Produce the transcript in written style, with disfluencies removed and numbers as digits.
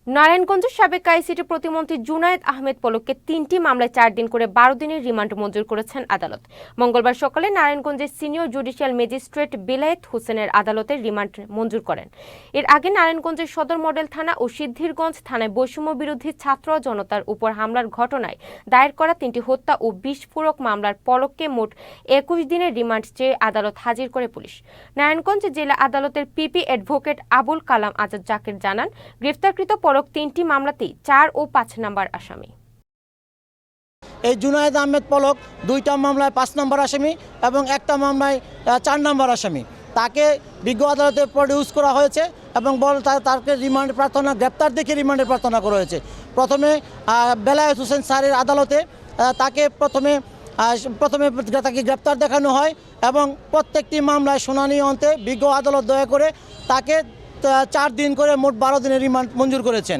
নারায়ণগঞ্জের সাবেক আইসিটি প্রতিমন্ত্রী জুনায়েদ আহমেদ পলককে ৩টি মামলায় ৪ দিন করে ১২ দিনের রিমান্ড মঞ্জুর করেছেন আদালত। মঙ্গলবার সকালে নারায়ণগঞ্জের সিনিয়র জুডিশিয়াল ম্যাজিস্ট্রেট বেলায়েত হোসেনের আদালতে রিমান্ড মঞ্জুর করেন। এর আগে নারায়ণগঞ্জের সদর মডেল থানা ও সিদ্ধিরগঞ্জ থানায় বৈষম্য বিরোধী ছাত্র জনতার উপর হামলার ঘটনায় দায়ের করা ৩টি হত্যা ও বিস্ফোরক মামলার পলককে মোট ২১ দিনের রিমান্ড চেয়ে আদালত হাজির করে পুলিশ। নারায়ণগঞ্জ জেলা আদালতের পিপি অ্যাডভোকেট আবুল কালাম আজাদ জাকির জানান, গ্রেফতারকৃত পলক ৩টি মামলাতেই ৪ ও ৫ নম্বর আসামি। এই জুনায়েদ আহমেদ পলক ২টা মামলায় ৫ নম্বর আসামি এবং একটা মামলায় ৪ নম্বর আসামি। তাকে বিজ্ঞ আদালতে প্রডিউস করা হয়েছে এবং তাকে রিমান্ড প্রার্থনা গ্রেপ্তার দেখে রিমান্ডের প্রার্থনা করা হয়েছে। প্রথমে বেলায়েত হোসেন স্যারের আদালতে তাকে প্রথমে তাকে গ্রেপ্তার দেখানো হয় এবং প্রত্যেকটি মামলায় শুনানি অন্তে বিজ্ঞ আদালত দয়া করে তাকে ৪ দিন করে মোট ১২ দিনের রিমান্ড মঞ্জুর করেছেন।